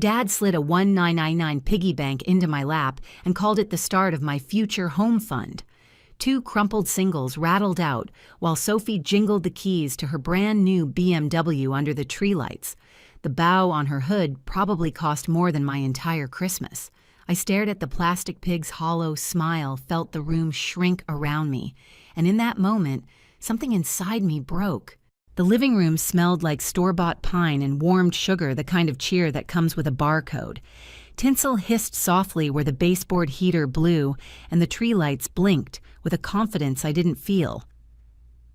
Dad slid a 1999 piggy bank into my lap and called it the start of my future home fund. 2 crumpled singles rattled out while Sophie jingled the keys to her brand new BMW under the tree lights. The bow on her hood probably cost more than my entire Christmas. I stared at the plastic pig's hollow smile, felt the room shrink around me, and in that moment, something inside me broke. The living room smelled like store-bought pine and warmed sugar, the kind of cheer that comes with a barcode. Tinsel hissed softly where the baseboard heater blew, and the tree lights blinked with a confidence I didn't feel.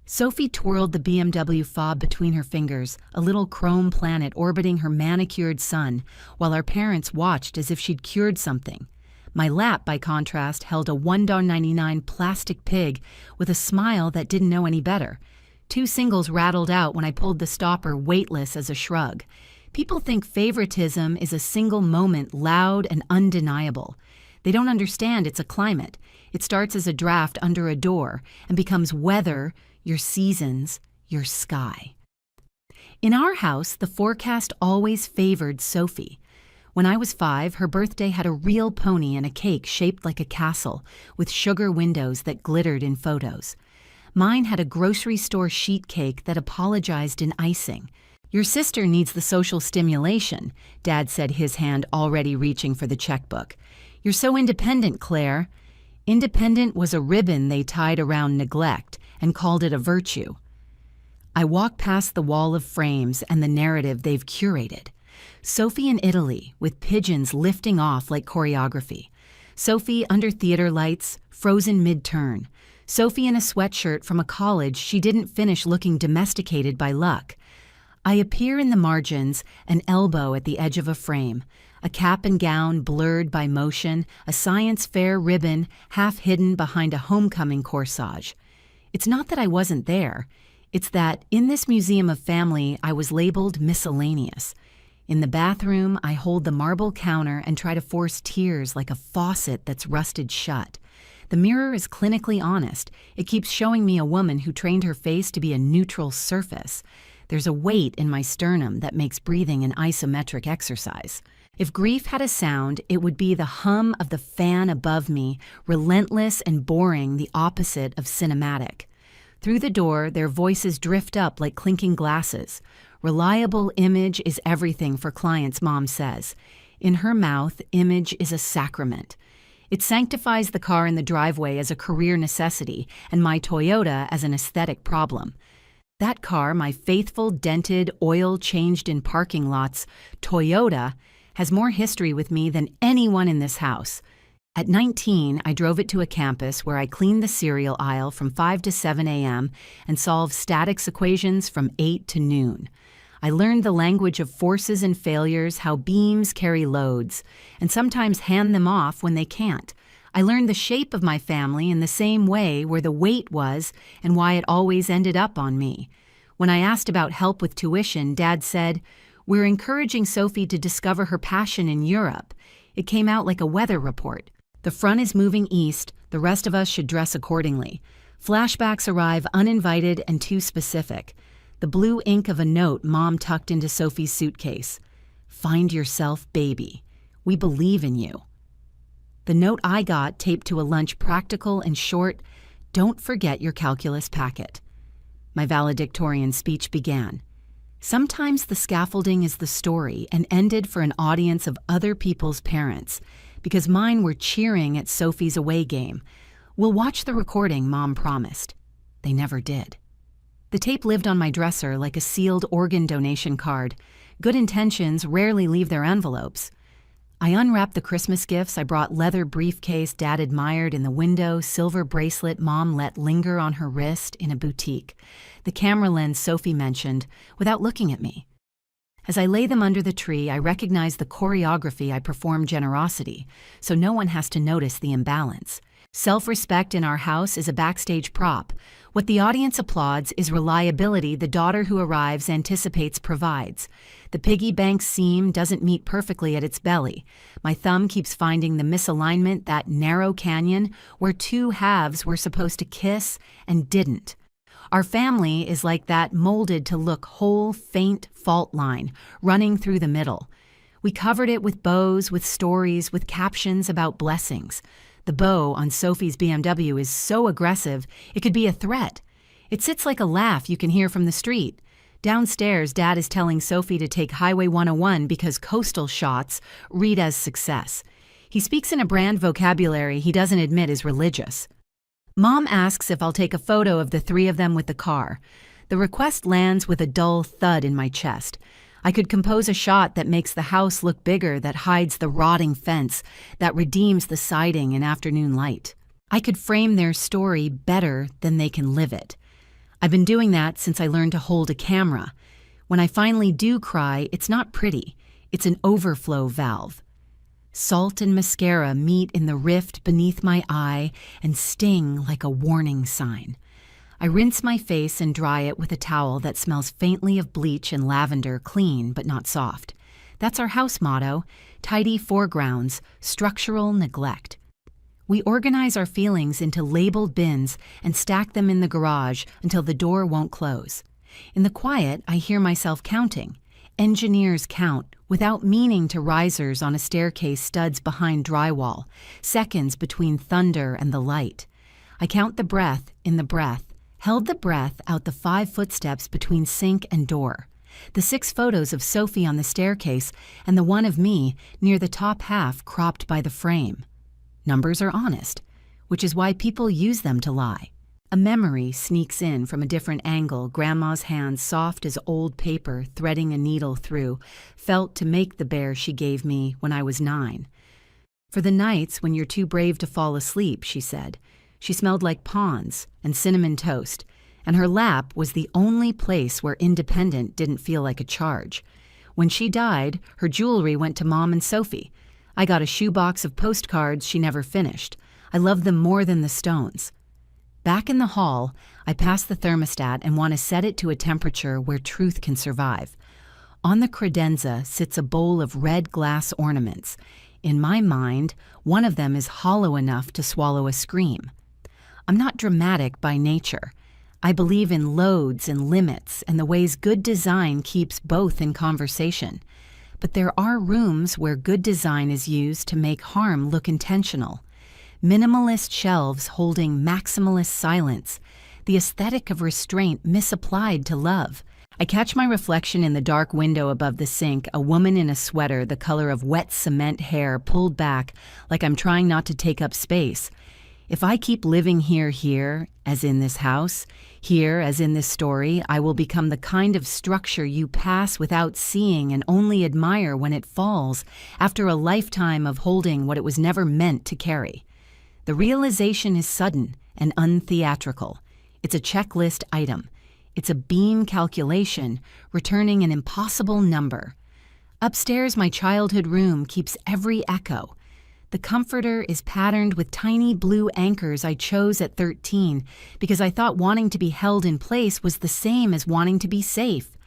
Sophie twirled the BMW fob between her fingers, a little chrome planet orbiting her manicured sun, while our parents watched as if she'd cured something. My lap, by contrast, held a $1.99 plastic pig with a smile that didn't know any better. 2 singles rattled out when I pulled the stopper, weightless as a shrug. People think favoritism is a single moment, loud and undeniable. They don't understand it's a climate. It starts as a draft under a door and becomes weather, your seasons, your sky. In our house, the forecast always favored Sophie. When I was 5, her birthday had a real pony and a cake shaped like a castle, with sugar windows that glittered in photos. Mine had a grocery store sheet cake that apologized in icing. "Your sister needs the social stimulation," Dad said, his hand already reaching for the checkbook. "You're so independent, Claire." Independent was a ribbon they tied around neglect and called it a virtue. I walk past the wall of frames and the narrative they've curated. Sophie in Italy, with pigeons lifting off like choreography. Sophie under theater lights, frozen mid-turn. Sophie in a sweatshirt from a college she didn't finish, looking domesticated by luck. I appear in the margins, an elbow at the edge of a frame, a cap and gown blurred by motion, a science fair ribbon half hidden behind a homecoming corsage. It's not that I wasn't there. It's that, in this museum of family, I was labeled miscellaneous. In the bathroom, I hold the marble counter and try to force tears like a faucet that's rusted shut. The mirror is clinically honest. It keeps showing me a woman who trained her face to be a neutral surface. There's a weight in my sternum that makes breathing an isometric exercise. If grief had a sound, it would be the hum of the fan above me, relentless and boring, the opposite of cinematic. Through the door, their voices drift up like clinking glasses. Reliable image is everything for clients, Mom says. In her mouth, image is a sacrament. It sanctifies the car in the driveway as a career necessity and my Toyota as an aesthetic problem. That car, my faithful, dented, oil-changed in parking lots Toyota, has more history with me than anyone in this house. At 19, I drove it to a campus where I cleaned the cereal aisle from 5 to 7 a.m. and solved statics equations from 8 to noon. I learned the language of forces and failures, how beams carry loads, and sometimes hand them off when they can't. I learned the shape of my family in the same way, where the weight was and why it always ended up on me. When I asked about help with tuition, Dad said, "We're encouraging Sophie to discover her passion in Europe." It came out like a weather report. The front is moving east, the rest of us should dress accordingly. Flashbacks arrive uninvited and too specific. The blue ink of a note Mom tucked into Sophie's suitcase. "Find yourself, baby. We believe in you." The note I got, taped to a lunch, practical and short, "Don't forget your calculus packet." My valedictorian speech began. Sometimes the scaffolding is the story and ended for an audience of other people's parents, because mine were cheering at Sophie's away game. "We'll watch the recording," Mom promised. They never did. The tape lived on my dresser like a sealed organ donation card. Good intentions rarely leave their envelopes. I unwrapped the Christmas gifts. I brought leather briefcase Dad admired in the window, silver bracelet Mom let linger on her wrist in a boutique, the camera lens Sophie mentioned, without looking at me. As I lay them under the tree, I recognize the choreography I perform generosity, so no one has to notice the imbalance. Self-respect in our house is a backstage prop. What the audience applauds is reliability the daughter who arrives anticipates provides. The piggy bank seam doesn't meet perfectly at its belly. My thumb keeps finding the misalignment, that narrow canyon where 2 halves were supposed to kiss and didn't. Our family is like that, molded to look whole, faint fault line running through the middle. We covered it with bows, with stories, with captions about blessings. The bow on Sophie's BMW is so aggressive, it could be a threat. It sits like a laugh you can hear from the street. Downstairs, Dad is telling Sophie to take Highway 101 because coastal shots read as success. He speaks in a brand vocabulary he doesn't admit is religious. Mom asks if I'll take a photo of the three of them with the car. The request lands with a dull thud in my chest. I could compose a shot that makes the house look bigger, that hides the rotting fence, that redeems the siding in afternoon light. I could frame their story better than they can live it. I've been doing that since I learned to hold a camera. When I finally do cry, it's not pretty. It's an overflow valve. Salt and mascara meet in the rift beneath my eye and sting like a warning sign. I rinse my face and dry it with a towel that smells faintly of bleach and lavender, clean but not soft. That's our house motto: tidy foregrounds, structural neglect. We organize our feelings into labeled bins and stack them in the garage until the door won't close. In the quiet, I hear myself counting. Engineers count, without meaning to risers on a staircase studs behind drywall, seconds between thunder and the light. I count the breath in the breath, held the breath out the 5 footsteps between sink and door, the 6 photos of Sophie on the staircase and the one of me near the top half cropped by the frame. Numbers are honest, which is why people use them to lie. A memory sneaks in from a different angle, Grandma's hands soft as old paper threading a needle through, felt to make the bear she gave me when I was 9. For the nights when you're too brave to fall asleep, she said. She smelled like ponds and cinnamon toast, and her lap was the only place where independent didn't feel like a charge. When she died, her jewelry went to Mom and Sophie. I got a shoebox of postcards she never finished. I love them more than the stones. Back in the hall, I pass the thermostat and want to set it to a temperature where truth can survive. On the credenza sits a bowl of red glass ornaments. In my mind, one of them is hollow enough to swallow a scream. I'm not dramatic by nature. I believe in loads and limits and the ways good design keeps both in conversation. But there are rooms where good design is used to make harm look intentional. Minimalist shelves holding maximalist silence, the aesthetic of restraint misapplied to love. I catch my reflection in the dark window above the sink, a woman in a sweater the color of wet cement hair pulled back like I'm trying not to take up space. If I keep living here, as in this house, here, as in this story, I will become the kind of structure you pass without seeing and only admire when it falls after a lifetime of holding what it was never meant to carry. The realization is sudden and untheatrical. It's a checklist item. It's a beam calculation, returning an impossible number. Upstairs, my childhood room keeps every echo. The comforter is patterned with tiny blue anchors I chose at 13 because I thought wanting to be held in place was the same as wanting to be safe.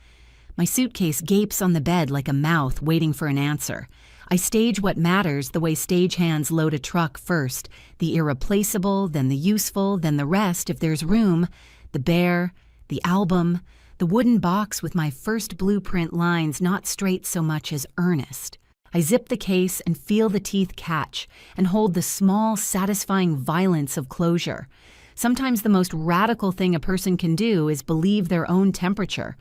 My suitcase gapes on the bed like a mouth waiting for an answer. I stage what matters the way stagehands load a truck first, the irreplaceable, then the useful, then the rest if there's room, the bear, the album, the wooden box with my first blueprint lines not straight so much as earnest. I zip the case and feel the teeth catch and hold the small, satisfying violence of closure. Sometimes the most radical thing a person can do is believe their own temperature.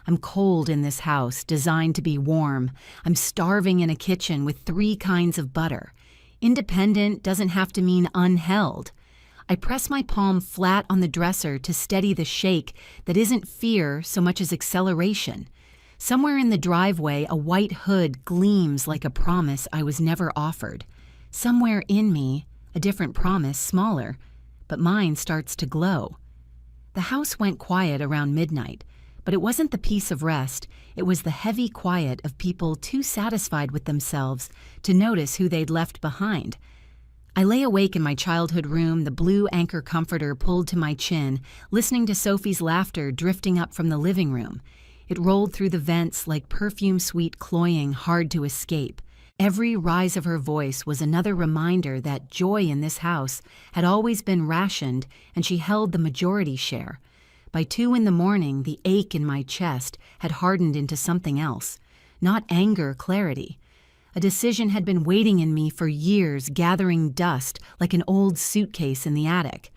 I'm cold in this house, designed to be warm. I'm starving in a kitchen with 3 kinds of butter. Independent doesn't have to mean unheld. I press my palm flat on the dresser to steady the shake that isn't fear so much as acceleration. Somewhere in the driveway, a white hood gleams like a promise I was never offered. Somewhere in me, a different promise, smaller, but mine starts to glow. The house went quiet around midnight, but it wasn't the peace of rest. It was the heavy quiet of people too satisfied with themselves to notice who they'd left behind. I lay awake in my childhood room, the blue anchor comforter pulled to my chin, listening to Sophie's laughter drifting up from the living room. It rolled through the vents like perfume-sweet cloying hard to escape. Every rise of her voice was another reminder that joy in this house had always been rationed and she held the majority share. By 2 a.m, the ache in my chest had hardened into something else. Not anger, clarity. A decision had been waiting in me for years, gathering dust like an old suitcase in the attic.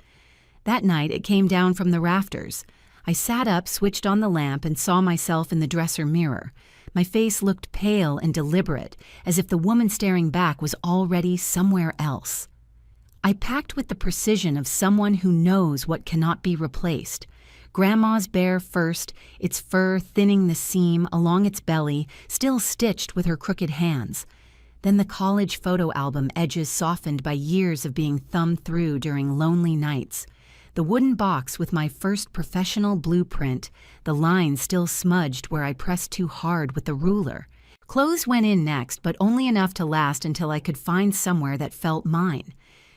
That night, it came down from the rafters. I sat up, switched on the lamp, and saw myself in the dresser mirror. My face looked pale and deliberate, as if the woman staring back was already somewhere else. I packed with the precision of someone who knows what cannot be replaced. Grandma's bare first, its fur thinning the seam along its belly, still stitched with her crooked hands. Then the college photo album edges softened by years of being thumbed through during lonely nights. The wooden box with my first professional blueprint, the lines still smudged where I pressed too hard with the ruler. Clothes went in next, but only enough to last until I could find somewhere that felt mine.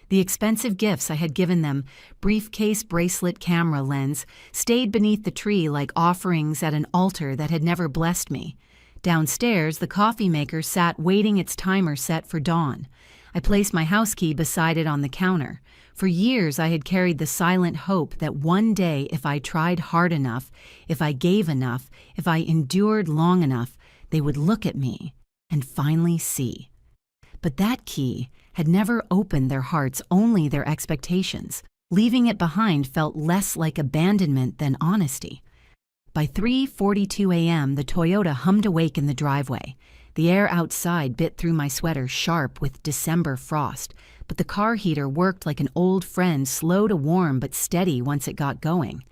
The expensive gifts I had given them, briefcase, bracelet, camera lens, stayed beneath the tree like offerings at an altar that had never blessed me. Downstairs, the coffee maker sat waiting its timer set for dawn. I placed my house key beside it on the counter. For years, I had carried the silent hope that one day, if I tried hard enough, if I gave enough, if I endured long enough, they would look at me and finally see. But that key had never opened their hearts, only their expectations. Leaving it behind felt less like abandonment than honesty. By 3:42 a.m., the Toyota hummed awake in the driveway. The air outside bit through my sweater sharp with December frost, but the car heater worked like an old friend, slow to warm but steady once it got going.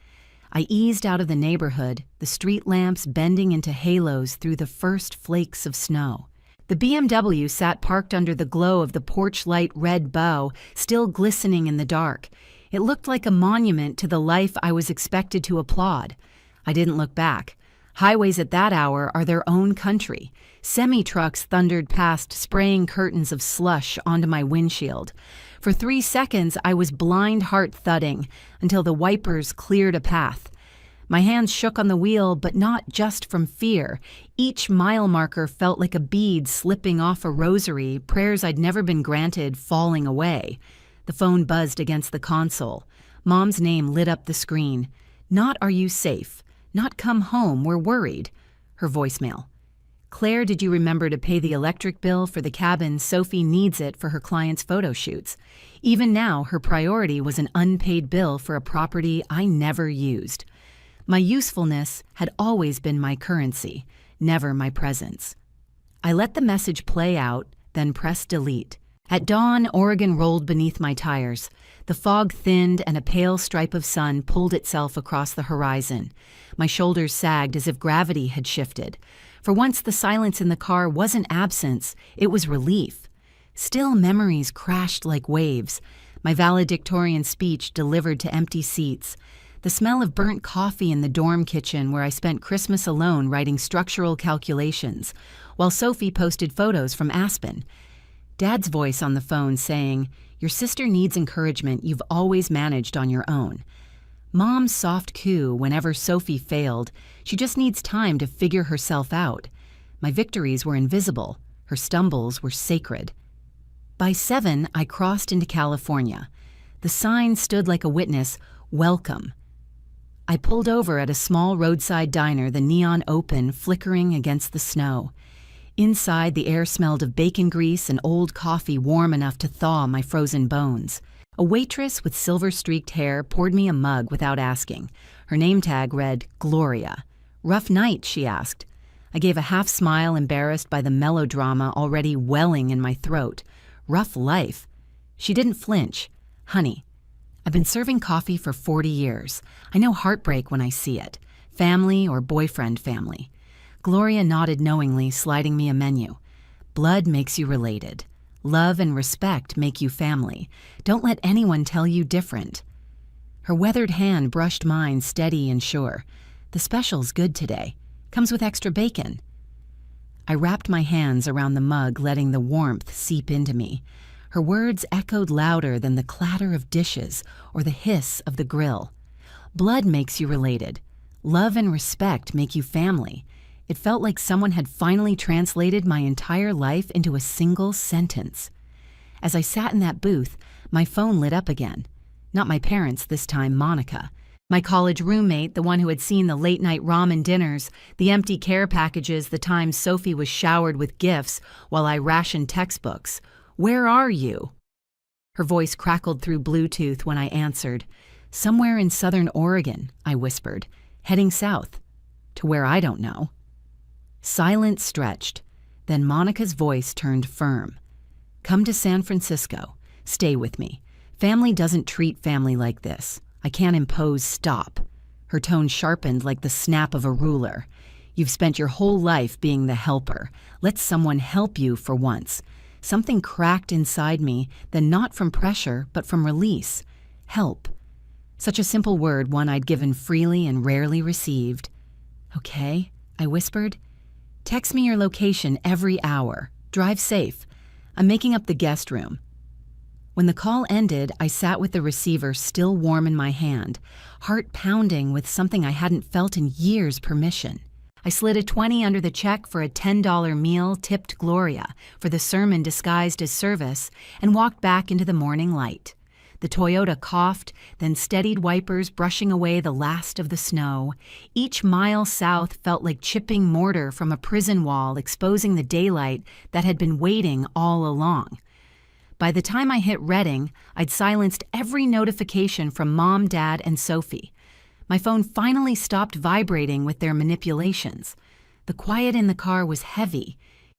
I eased out of the neighborhood, the street lamps bending into halos through the first flakes of snow. The BMW sat parked under the glow of the porch light red bow, still glistening in the dark. It looked like a monument to the life I was expected to applaud. I didn't look back. Highways at that hour are their own country. Semi-trucks thundered past, spraying curtains of slush onto my windshield. For 3 seconds, I was blind heart thudding until the wipers cleared a path. My hands shook on the wheel, but not just from fear. Each mile marker felt like a bead slipping off a rosary, prayers I'd never been granted falling away. The phone buzzed against the console. Mom's name lit up the screen. Not "Are you safe?" Not "Come home, we're worried." Her voicemail. "Claire, did you remember to pay the electric bill for the cabin? Sophie needs it for her clients' photo shoots." Even now, her priority was an unpaid bill for a property I never used. My usefulness had always been my currency, never my presence. I let the message play out, then pressed delete. At dawn, Oregon rolled beneath my tires. The fog thinned and a pale stripe of sun pulled itself across the horizon. My shoulders sagged as if gravity had shifted. For once, the silence in the car wasn't absence, it was relief. Still, memories crashed like waves. My valedictorian speech delivered to empty seats. The smell of burnt coffee in the dorm kitchen where I spent Christmas alone writing structural calculations, while Sophie posted photos from Aspen. Dad's voice on the phone saying, "Your sister needs encouragement you've always managed on your own." Mom's soft coo whenever Sophie failed. She just needs time to figure herself out. My victories were invisible. Her stumbles were sacred. By 7, I crossed into California. The sign stood like a witness, "Welcome." I pulled over at a small roadside diner, the neon open, flickering against the snow. Inside, the air smelled of bacon grease and old coffee warm enough to thaw my frozen bones. A waitress with silver-streaked hair poured me a mug without asking. Her name tag read, "Gloria." "Rough night?" she asked. I gave a half smile, embarrassed by the melodrama already welling in my throat. "Rough life." She didn't flinch. "Honey, I've been serving coffee for 40 years. I know heartbreak when I see it. Family or boyfriend family." Gloria nodded knowingly, sliding me a menu. "Blood makes you related. Love and respect make you family. Don't let anyone tell you different." Her weathered hand brushed mine, steady and sure. "The special's good today. Comes with extra bacon." I wrapped my hands around the mug, letting the warmth seep into me. Her words echoed louder than the clatter of dishes or the hiss of the grill. "Blood makes you related. Love and respect make you family." It felt like someone had finally translated my entire life into a single sentence. As I sat in that booth, my phone lit up again. Not my parents this time, Monica. My college roommate, the one who had seen the late-night ramen dinners, the empty care packages, the times Sophie was showered with gifts while I rationed textbooks. "Where are you?" Her voice crackled through Bluetooth when I answered. "Somewhere in southern Oregon," I whispered, "heading south. To where I don't know." Silence stretched. Then Monica's voice turned firm. "Come to San Francisco. Stay with me. Family doesn't treat family like this. I can't impose stop." Her tone sharpened like the snap of a ruler. "You've spent your whole life being the helper. Let someone help you for once." Something cracked inside me, then not from pressure, but from release. Help. Such a simple word, one I'd given freely and rarely received. "Okay," I whispered. "Text me your location every hour. Drive safe. I'm making up the guest room." When the call ended, I sat with the receiver still warm in my hand, heart pounding with something I hadn't felt in years permission. I slid a 20 under the check for a $10 meal tipped Gloria for the sermon disguised as service and walked back into the morning light. The Toyota coughed, then steadied wipers brushing away the last of the snow. Each mile south felt like chipping mortar from a prison wall exposing the daylight that had been waiting all along. By the time I hit Redding, I'd silenced every notification from Mom, Dad, and Sophie. My phone finally stopped vibrating with their manipulations. The quiet in the car was heavy.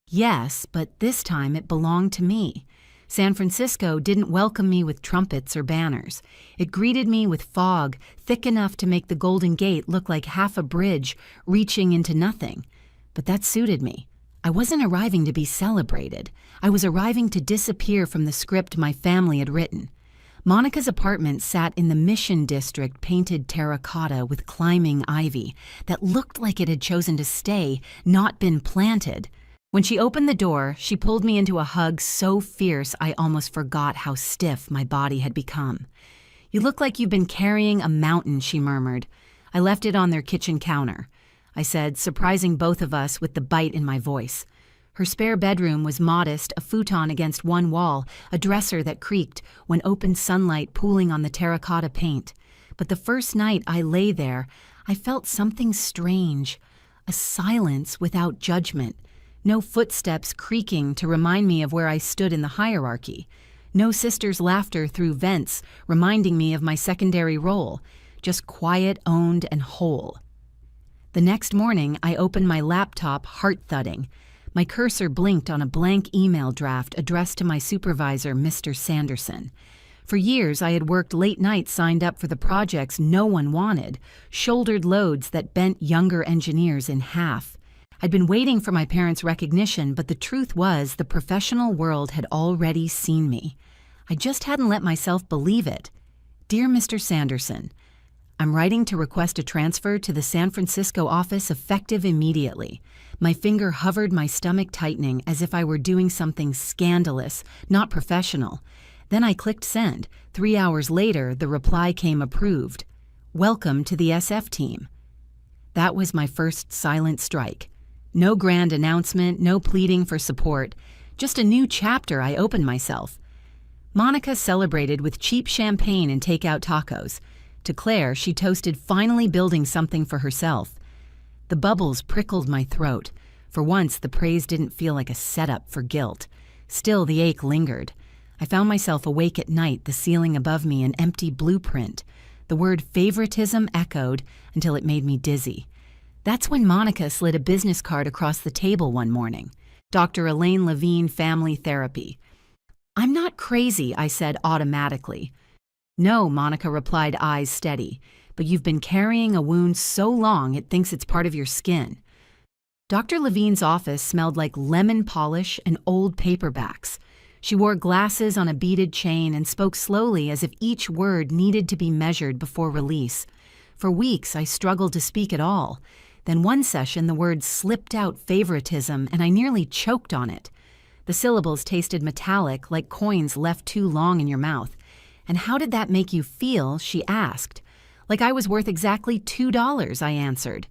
Yes, but this time it belonged to me. San Francisco didn't welcome me with trumpets or banners. It greeted me with fog, thick enough to make the Golden Gate look like half a bridge reaching into nothing. But that suited me. I wasn't arriving to be celebrated. I was arriving to disappear from the script my family had written. Monica's apartment sat in the Mission District, painted terracotta with climbing ivy that looked like it had chosen to stay, not been planted. When she opened the door, she pulled me into a hug so fierce I almost forgot how stiff my body had become. "You look like you've been carrying a mountain," she murmured. "I left it on their kitchen counter," I said, surprising both of us with the bite in my voice. Her spare bedroom was modest, a futon against one wall, a dresser that creaked when open sunlight pooling on the terracotta paint. But the first night I lay there, I felt something strange, a silence without judgment. No footsteps creaking to remind me of where I stood in the hierarchy. No sister's laughter through vents reminding me of my secondary role, just quiet, owned, and whole. The next morning, I opened my laptop, heart-thudding. My cursor blinked on a blank email draft addressed to my supervisor, Mr. Sanderson. For years, I had worked late nights signed up for the projects no one wanted, shouldered loads that bent younger engineers in half. I'd been waiting for my parents' recognition, but the truth was the professional world had already seen me. I just hadn't let myself believe it. "Dear Mr. Sanderson, I'm writing to request a transfer to the San Francisco office effective immediately." My finger hovered my stomach tightening as if I were doing something scandalous, not professional. Then I clicked send. 3 hours later, the reply came approved. "Welcome to the SF team." That was my first silent strike. No grand announcement, no pleading for support. Just a new chapter I opened myself. Monica celebrated with cheap champagne and takeout tacos. To Claire, she toasted finally building something for herself. The bubbles prickled my throat. For once, the praise didn't feel like a setup for guilt. Still, the ache lingered. I found myself awake at night, the ceiling above me an empty blueprint. The word favoritism echoed until it made me dizzy. That's when Monica slid a business card across the table one morning. Dr. Elaine Levine, Family Therapy. "I'm not crazy," I said automatically. "No," Monica replied, eyes steady. "But you've been carrying a wound so long it thinks it's part of your skin." Dr. Levine's office smelled like lemon polish and old paperbacks. She wore glasses on a beaded chain and spoke slowly as if each word needed to be measured before release. For weeks, I struggled to speak at all. Then one session, the word slipped out favoritism, and I nearly choked on it. The syllables tasted metallic, like coins left too long in your mouth. "And how did that make you feel?" she asked. "Like I was worth exactly $2, I answered.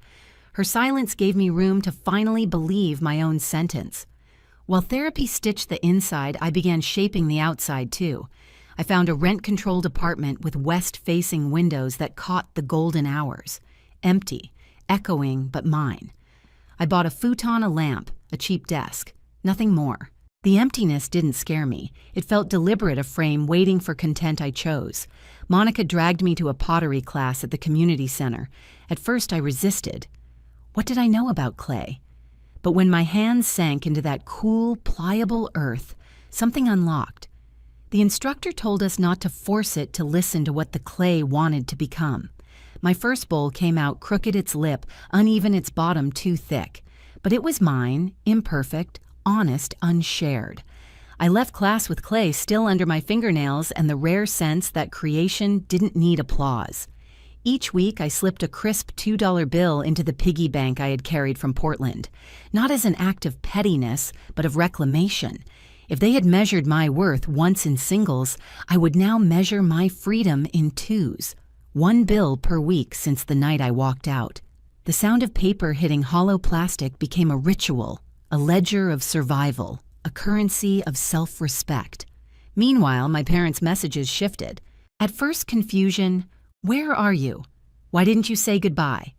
Her silence gave me room to finally believe my own sentence. While therapy stitched the inside, I began shaping the outside too. I I found a rent-controlled apartment with west-facing windows that caught the golden hours. Empty, echoing, but mine. I bought a futon, a lamp, a cheap desk. Nothing more. The emptiness didn't scare me. It felt deliberate, a frame waiting for content I chose. Monica dragged me to a pottery class at the community center. At first I resisted. What did I know about clay? But when my hands sank into that cool, pliable earth, something unlocked. The instructor told us not to force it to listen to what the clay wanted to become. My first bowl came out crooked its lip, uneven its bottom too thick. But it was mine, imperfect, honest, unshared. I left class with clay still under my fingernails and the rare sense that creation didn't need applause. Each week I slipped a crisp $2 bill into the piggy bank I had carried from Portland, not as an act of pettiness, but of reclamation. If they had measured my worth once in singles, I would now measure my freedom in twos. 1 bill per week since the night I walked out. The sound of paper hitting hollow plastic became a ritual, a ledger of survival, a currency of self-respect. Meanwhile, my parents' messages shifted. At first, confusion. Where are you? Why didn't you say goodbye?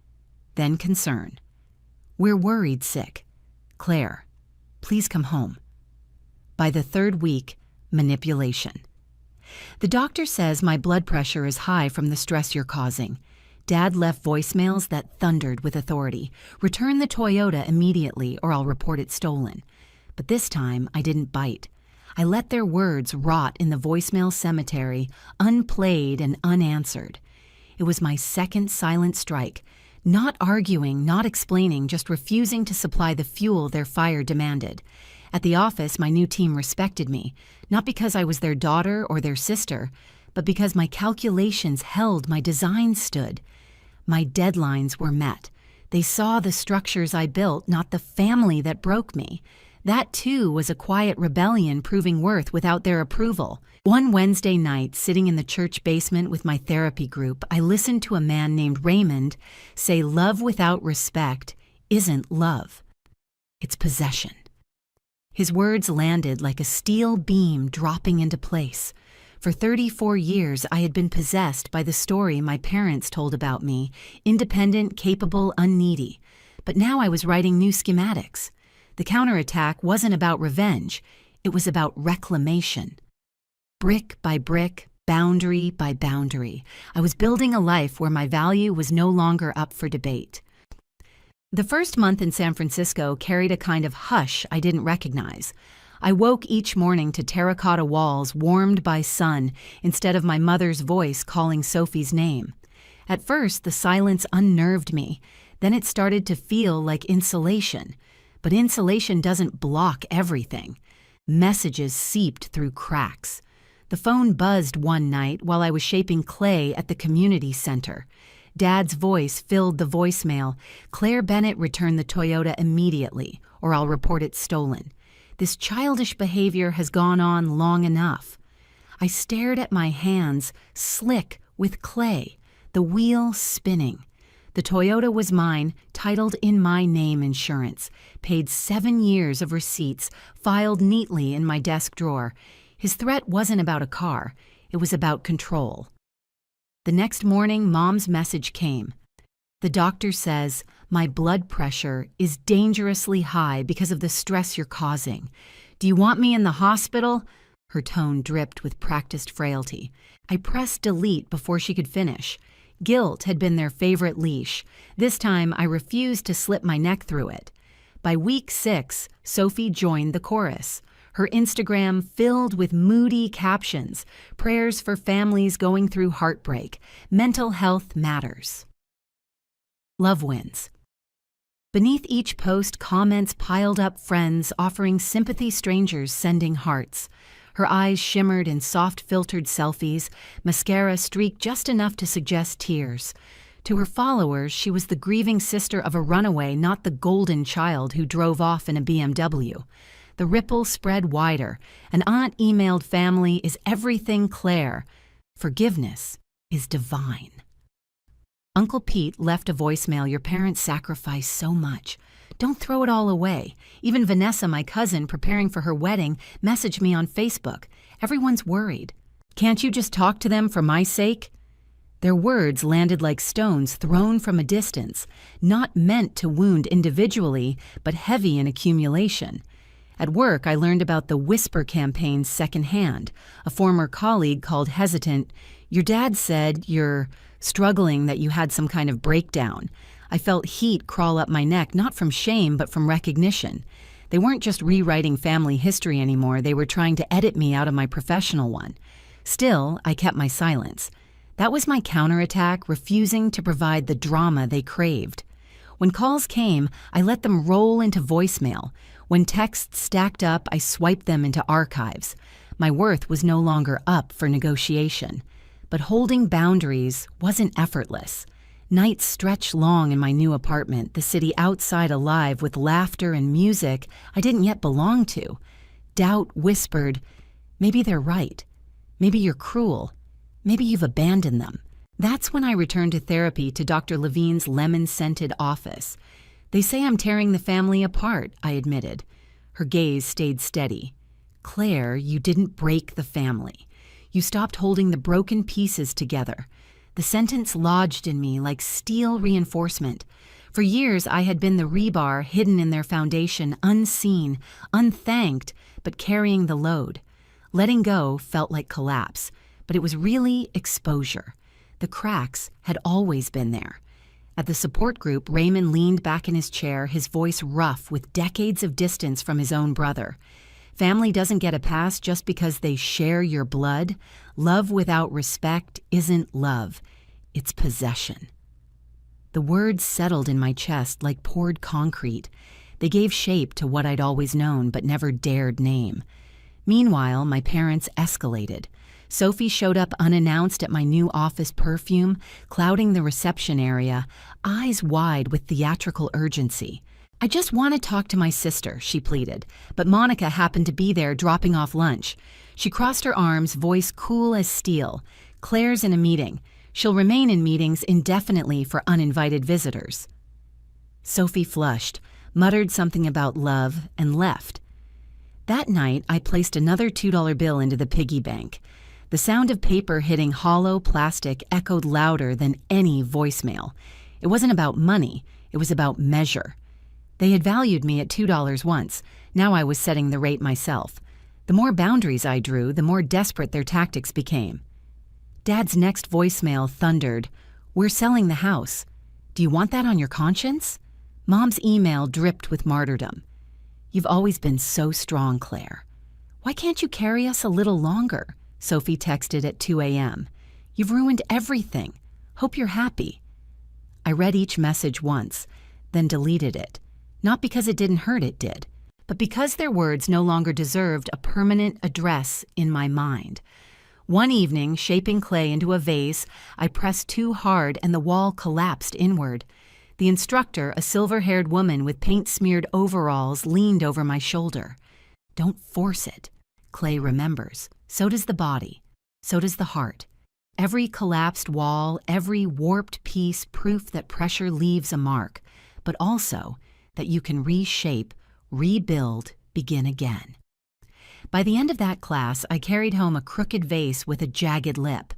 Then concern. We're worried sick. Claire, please come home. By the third week, manipulation. The doctor says my blood pressure is high from the stress you're causing. Dad left voicemails that thundered with authority. Return the Toyota immediately or I'll report it stolen. But this time, I didn't bite. I let their words rot in the voicemail cemetery, unplayed and unanswered. It was my second silent strike. Not arguing, not explaining, just refusing to supply the fuel their fire demanded. At the office, my new team respected me, not because I was their daughter or their sister, but because my calculations held, my design stood. My deadlines were met. They saw the structures I built, not the family that broke me. That, too, was a quiet rebellion proving worth without their approval. One Wednesday night, sitting in the church basement with my therapy group, I listened to a man named Raymond say love without respect isn't love. It's possession. His words landed like a steel beam dropping into place. For 34 years, I had been possessed by the story my parents told about me, independent, capable, unneedy. But now I was writing new schematics. The counterattack wasn't about revenge. It was about reclamation. Brick by brick, boundary by boundary, I was building a life where my value was no longer up for debate. The first month in San Francisco carried a kind of hush I didn't recognize. I woke each morning to terracotta walls warmed by sun instead of my mother's voice calling Sophie's name. At first, the silence unnerved me. Then it started to feel like insulation. But insulation doesn't block everything. Messages seeped through cracks. The phone buzzed one night while I was shaping clay at the community center. Dad's voice filled the voicemail. Claire Bennett returned the Toyota immediately, or I'll report it stolen. This childish behavior has gone on long enough. I stared at my hands, slick with clay, the wheel spinning. The Toyota was mine, titled in my name insurance, paid 7 years of receipts, filed neatly in my desk drawer. His threat wasn't about a car, it was about control. The next morning, Mom's message came. The doctor says, my blood pressure is dangerously high because of the stress you're causing. Do you want me in the hospital? Her tone dripped with practiced frailty. I pressed delete before she could finish. Guilt had been their favorite leash. This time, I refused to slip my neck through it. By week 6, Sophie joined the chorus. Her Instagram filled with moody captions, prayers for families going through heartbreak. Mental health matters. Love wins. Beneath each post, comments piled up, friends offering sympathy, strangers sending hearts. Her eyes shimmered in soft-filtered selfies, mascara streaked just enough to suggest tears. To her followers, she was the grieving sister of a runaway, not the golden child who drove off in a BMW. The ripple spread wider. An aunt emailed family is everything Claire. Forgiveness is divine. Uncle Pete left a voicemail. Your parents sacrificed so much. Don't throw it all away. Even Vanessa, my cousin, preparing for her wedding, messaged me on Facebook. Everyone's worried. Can't you just talk to them for my sake? Their words landed like stones thrown from a distance, not meant to wound individually, but heavy in accumulation. At work, I learned about the whisper campaigns secondhand. A former colleague called hesitant, "Your dad said you're struggling, that you had some kind of breakdown." I felt heat crawl up my neck, not from shame, but from recognition. They weren't just rewriting family history anymore, they were trying to edit me out of my professional one. Still, I kept my silence. That was my counterattack, refusing to provide the drama they craved. When calls came, I let them roll into voicemail. When texts stacked up, I swiped them into archives. My worth was no longer up for negotiation. But holding boundaries wasn't effortless. Nights stretched long in my new apartment, the city outside alive with laughter and music I didn't yet belong to. Doubt whispered, "Maybe they're right. Maybe you're cruel. Maybe you've abandoned them." That's when I returned to therapy, to Dr. Levine's lemon-scented office. "They say I'm tearing the family apart," I admitted. Her gaze stayed steady. "Claire, you didn't break the family. You stopped holding the broken pieces together." The sentence lodged in me like steel reinforcement. For years, I had been the rebar hidden in their foundation, unseen, unthanked, but carrying the load. Letting go felt like collapse, but it was really exposure. The cracks had always been there. At the support group, Raymond leaned back in his chair, his voice rough with decades of distance from his own brother. "Family doesn't get a pass just because they share your blood. Love without respect isn't love. It's possession." The words settled in my chest like poured concrete. They gave shape to what I'd always known but never dared name. Meanwhile, my parents escalated. Sophie showed up unannounced at my new office perfume, clouding the reception area, eyes wide with theatrical urgency. "I just want to talk to my sister," she pleaded, but Monica happened to be there dropping off lunch. She crossed her arms, voice cool as steel. "Claire's in a meeting. She'll remain in meetings indefinitely for uninvited visitors." Sophie flushed, muttered something about love, and left. That night, I placed another $2 bill into the piggy bank. The sound of paper hitting hollow plastic echoed louder than any voicemail. It wasn't about money, it was about measure. They had valued me at $2 once. Now I was setting the rate myself. The more boundaries I drew, the more desperate their tactics became. Dad's next voicemail thundered, "We're selling the house. Do you want that on your conscience?" Mom's email dripped with martyrdom. "You've always been so strong, Claire. Why can't you carry us a little longer?" Sophie texted at 2 a.m. "You've ruined everything. Hope you're happy." I read each message once, then deleted it. Not because it didn't hurt, it did, but because their words no longer deserved a permanent address in my mind. One evening, shaping clay into a vase, I pressed too hard and the wall collapsed inward. The instructor, a silver-haired woman with paint-smeared overalls, leaned over my shoulder. "Don't force it." Clay remembers. So does the body. So does the heart. Every collapsed wall, every warped piece, proof that pressure leaves a mark, but also that you can reshape, rebuild, begin again. By the end of that class, I carried home a crooked vase with a jagged lip.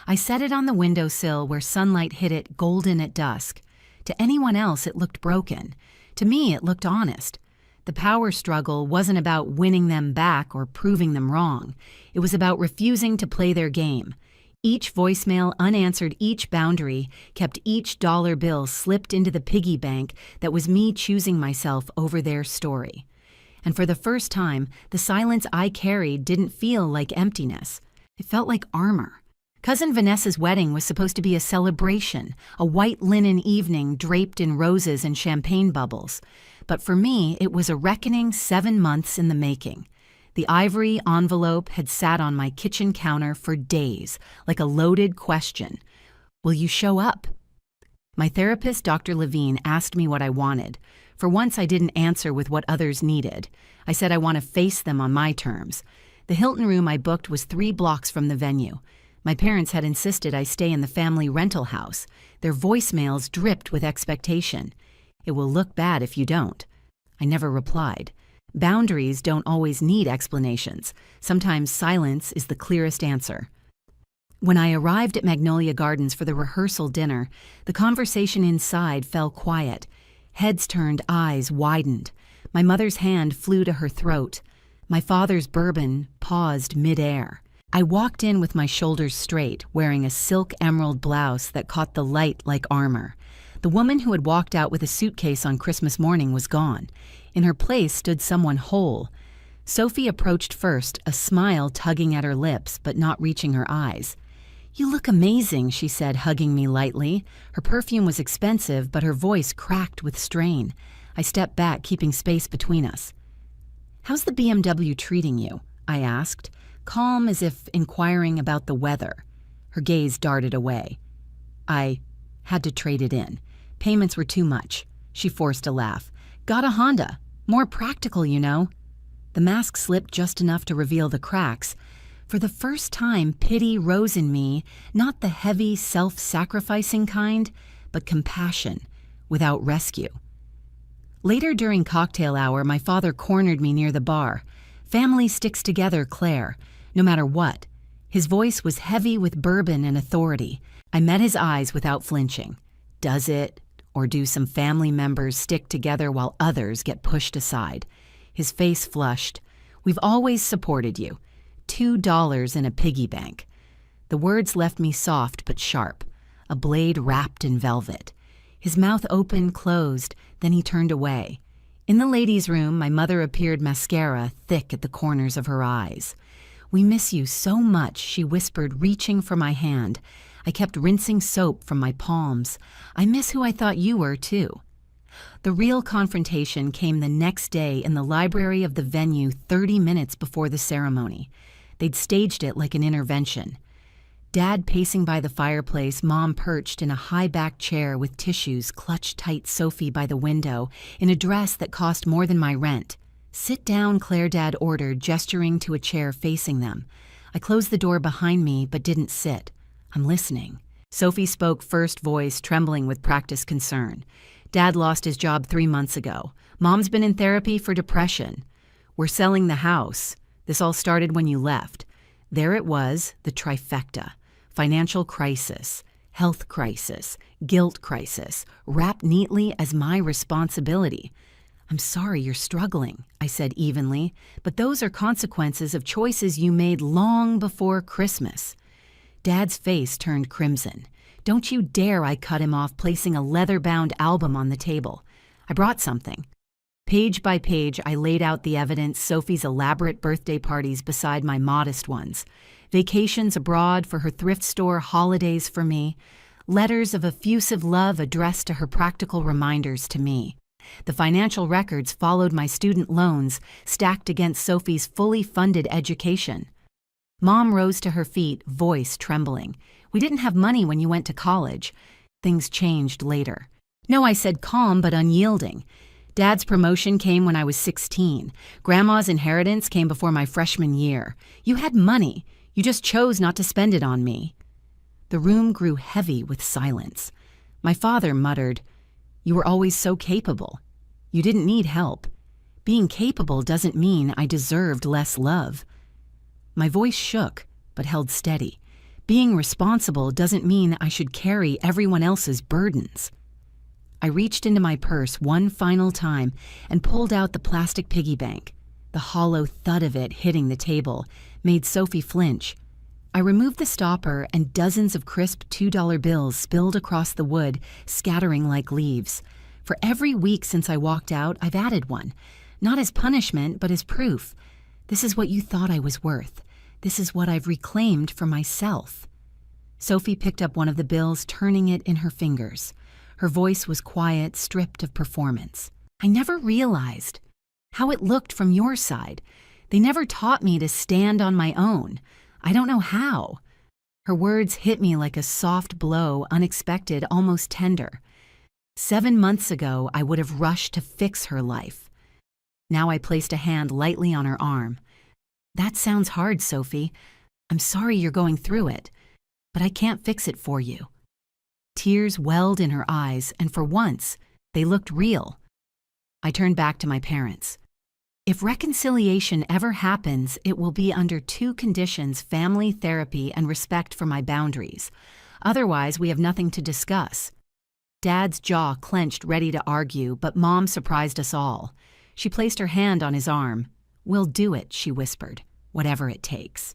I set it on the windowsill where sunlight hit it golden at dusk. To anyone else, it looked broken. To me, it looked honest. The power struggle wasn't about winning them back or proving them wrong. It was about refusing to play their game. Each voicemail unanswered, each boundary kept each dollar bill slipped into the piggy bank that was me choosing myself over their story. And for the first time, the silence I carried didn't feel like emptiness. It felt like armor. Cousin Vanessa's wedding was supposed to be a celebration, a white linen evening draped in roses and champagne bubbles. But for me, it was a reckoning 7 months in the making. The ivory envelope had sat on my kitchen counter for days, like a loaded question. "Will you show up?" My therapist, Dr. Levine, asked me what I wanted. For once, I didn't answer with what others needed. I said I want to face them on my terms. The Hilton room I booked was 3 blocks from the venue. My parents had insisted I stay in the family rental house. Their voicemails dripped with expectation. "It will look bad if you don't." I never replied. Boundaries don't always need explanations. Sometimes silence is the clearest answer. When I arrived at Magnolia Gardens for the rehearsal dinner, the conversation inside fell quiet. Heads turned, eyes widened. My mother's hand flew to her throat. My father's bourbon paused midair. I walked in with my shoulders straight, wearing a silk emerald blouse that caught the light like armor. The woman who had walked out with a suitcase on Christmas morning was gone. In her place stood someone whole. Sophie approached first, a smile tugging at her lips but not reaching her eyes. "You look amazing," she said, hugging me lightly. Her perfume was expensive, but her voice cracked with strain. I stepped back, keeping space between us. "How's the BMW treating you?" I asked, calm as if inquiring about the weather. Her gaze darted away. "I had to trade it in. Payments were too much." She forced a laugh. "Got a Honda. More practical, you know." The mask slipped just enough to reveal the cracks. For the first time, pity rose in me, not the heavy, self-sacrificing kind, but compassion, without rescue. Later during cocktail hour, my father cornered me near the bar. "Family sticks together, Claire, no matter what." His voice was heavy with bourbon and authority. I met his eyes without flinching. Does it, or do some family members stick together while others get pushed aside? His face flushed. "We've always supported you. $2 in a piggy bank." The words left me soft but sharp, a blade wrapped in velvet. His mouth opened, closed, then he turned away. In the ladies' room, my mother appeared, mascara thick at the corners of her eyes. "We miss you so much," she whispered, reaching for my hand. I kept rinsing soap from my palms. "I miss who I thought you were, too." The real confrontation came the next day in the library of the venue 30 minutes before the ceremony. They'd staged it like an intervention. Dad pacing by the fireplace, Mom perched in a high-backed chair with tissues, clutched tight Sophie by the window, in a dress that cost more than my rent. "Sit down," Claire, Dad ordered, gesturing to a chair facing them. I closed the door behind me, but didn't sit. "I'm listening." Sophie spoke first, voice trembling with practiced concern. "Dad lost his job 3 months ago. Mom's been in therapy for depression. We're selling the house. This all started when you left." There it was, the trifecta. Financial crisis, health crisis, guilt crisis, wrapped neatly as my responsibility. "I'm sorry you're struggling," I said evenly, "but those are consequences of choices you made long before Christmas." Dad's face turned crimson. "Don't you dare," I cut him off, placing a leather-bound album on the table. I brought something. Page by page, I laid out the evidence, Sophie's elaborate birthday parties beside my modest ones, vacations abroad for her thrift store, holidays for me, letters of effusive love addressed to her, practical reminders to me. The financial records followed my student loans, stacked against Sophie's fully funded education. Mom rose to her feet, voice trembling. "We didn't have money when you went to college. Things changed later." "No," I said, calm but unyielding. "Dad's promotion came when I was 16. Grandma's inheritance came before my freshman year. You had money. You just chose not to spend it on me." The room grew heavy with silence. My father muttered, "You were always so capable. You didn't need help. Being capable doesn't mean I deserved less love." My voice shook, but held steady. Being responsible doesn't mean I should carry everyone else's burdens. I reached into my purse one final time and pulled out the plastic piggy bank. The hollow thud of it hitting the table made Sophie flinch. I removed the stopper, and dozens of crisp $2 bills spilled across the wood, scattering like leaves. For every week since I walked out, I've added one. Not as punishment, but as proof. This is what you thought I was worth. This is what I've reclaimed for myself. Sophie picked up one of the bills, turning it in her fingers. Her voice was quiet, stripped of performance. "I never realized how it looked from your side. They never taught me to stand on my own. I don't know how." Her words hit me like a soft blow, unexpected, almost tender. 7 months ago, I would have rushed to fix her life. Now I placed a hand lightly on her arm. "That sounds hard, Sophie. I'm sorry you're going through it, but I can't fix it for you." Tears welled in her eyes, and for once, they looked real. I turned back to my parents. If reconciliation ever happens, it will be under two conditions: family therapy and respect for my boundaries. Otherwise, we have nothing to discuss. Dad's jaw clenched, ready to argue, but Mom surprised us all. She placed her hand on his arm. "We'll do it," she whispered, "whatever it takes."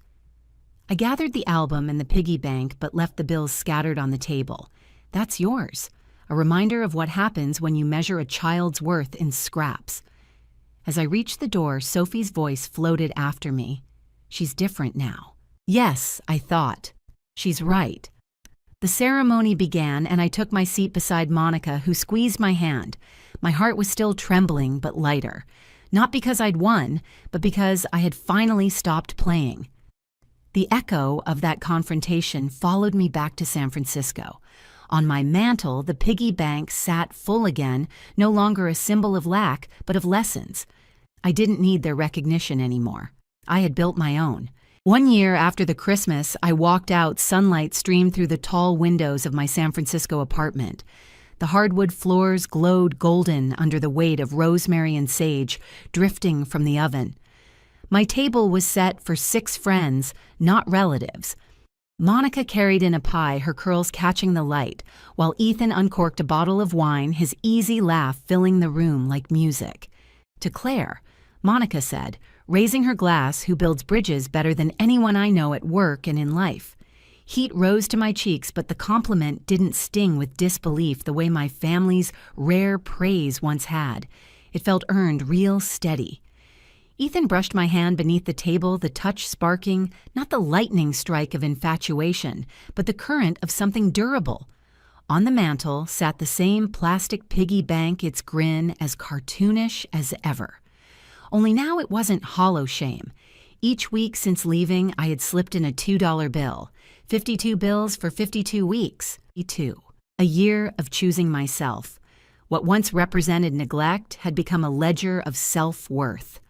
I gathered the album and the piggy bank but left the bills scattered on the table. That's yours, a reminder of what happens when you measure a child's worth in scraps. As I reached the door, Sophie's voice floated after me. She's different now. Yes, I thought. She's right. The ceremony began, and I took my seat beside Monica, who squeezed my hand. My heart was still trembling, but lighter. Not because I'd won, but because I had finally stopped playing. The echo of that confrontation followed me back to San Francisco. On my mantle, the piggy bank sat full again, no longer a symbol of lack, but of lessons. I didn't need their recognition anymore. I had built my own. One year after the Christmas, I walked out, sunlight streamed through the tall windows of my San Francisco apartment. The hardwood floors glowed golden under the weight of rosemary and sage drifting from the oven. My table was set for 6 friends, not relatives. Monica carried in a pie, her curls catching the light, while Ethan uncorked a bottle of wine, his easy laugh filling the room like music. To Claire, Monica said, raising her glass, "Who builds bridges better than anyone I know at work and in life." Heat rose to my cheeks, but the compliment didn't sting with disbelief the way my family's rare praise once had. It felt earned, real steady. Ethan brushed my hand beneath the table, the touch sparking, not the lightning strike of infatuation, but the current of something durable. On the mantel sat the same plastic piggy bank, its grin as cartoonish as ever. Only now it wasn't hollow shame. Each week since leaving, I had slipped in a $2 bill. 52 bills for 52 weeks. A year of choosing myself. What once represented neglect had become a ledger of self-worth.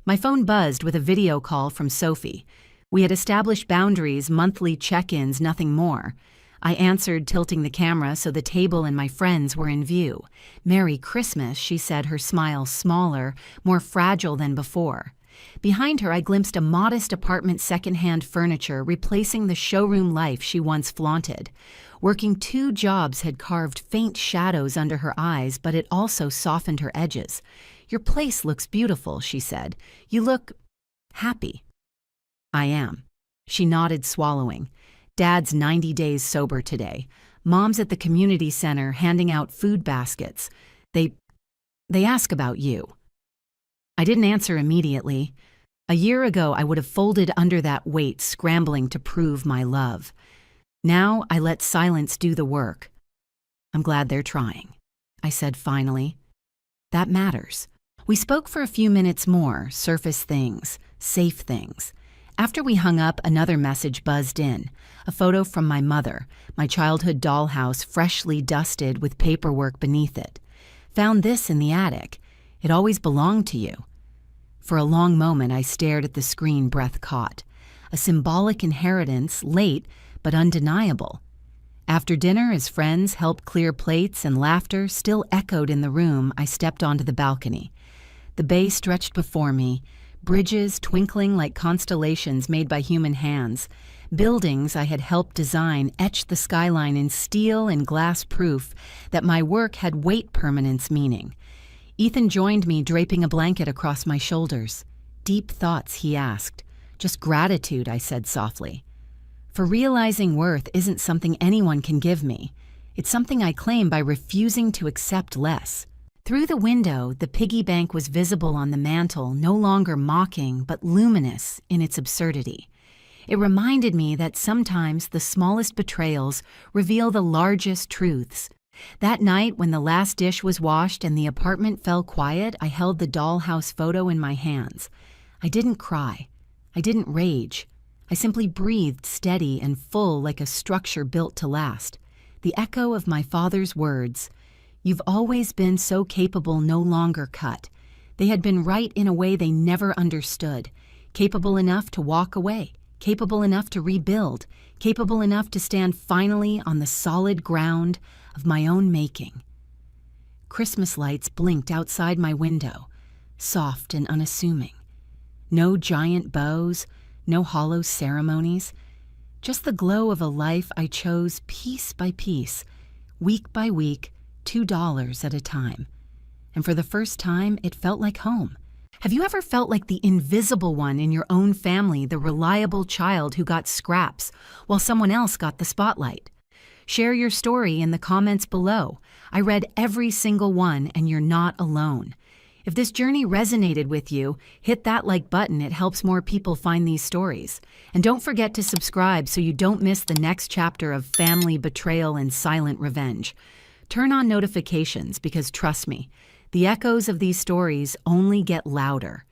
My phone buzzed with a video call from Sophie. We had established boundaries, monthly check-ins, nothing more. I answered, tilting the camera so the table and my friends were in view. "Merry Christmas," she said, her smile smaller, more fragile than before. Behind her, I glimpsed a modest apartment, second-hand furniture, replacing the showroom life she once flaunted. Working 2 jobs had carved faint shadows under her eyes, but it also softened her edges. "Your place looks beautiful," she said. "You look happy." "I am." She nodded, swallowing. "Dad's 90 days sober today. Mom's at the community center handing out food baskets. They ask about you." I didn't answer immediately. A year ago, I would have folded under that weight, scrambling to prove my love. Now I let silence do the work. "I'm glad they're trying," I said finally. "That matters." We spoke for a few minutes more, surface things, safe things. After we hung up, another message buzzed in. A photo from my mother, my childhood dollhouse freshly dusted with paperwork beneath it. "Found this in the attic. It always belonged to you." For a long moment, I stared at the screen, breath caught. A symbolic inheritance, late but undeniable. After dinner, as friends helped clear plates and laughter still echoed in the room, I stepped onto the balcony. The bay stretched before me, bridges twinkling like constellations made by human hands. Buildings I had helped design etched the skyline in steel and glass, proof that my work had weight permanence meaning. Ethan joined me, draping a blanket across my shoulders. "Deep thoughts," he asked. "Just gratitude," I said softly. "For realizing worth isn't something anyone can give me. It's something I claim by refusing to accept less." Through the window, the piggy bank was visible on the mantel, no longer mocking, but luminous in its absurdity. It reminded me that sometimes the smallest betrayals reveal the largest truths. That night, when the last dish was washed and the apartment fell quiet, I held the dollhouse photo in my hands. I didn't cry. I didn't rage. I simply breathed, steady and full, like a structure built to last. The echo of my father's words, "You've always been so capable," no longer cut. They had been right in a way they never understood. Capable enough to walk away. Capable enough to rebuild. Capable enough to stand finally on the solid ground of my own making. Christmas lights blinked outside my window. soft and unassuming. No giant bows, no hollow ceremonies, just the glow of a life I chose piece by piece, week by week, $2 at a time. And for the first time, it felt like home. Have you ever felt like the invisible one in your own family, the reliable child who got scraps while someone else got the spotlight? Share your story in the comments below. I read every single one, and you're not alone. If this journey resonated with you, hit that like button. It helps more people find these stories. And don't forget to subscribe so you don't miss the next chapter of family betrayal and silent revenge. Turn on notifications because trust me, the echoes of these stories only get louder.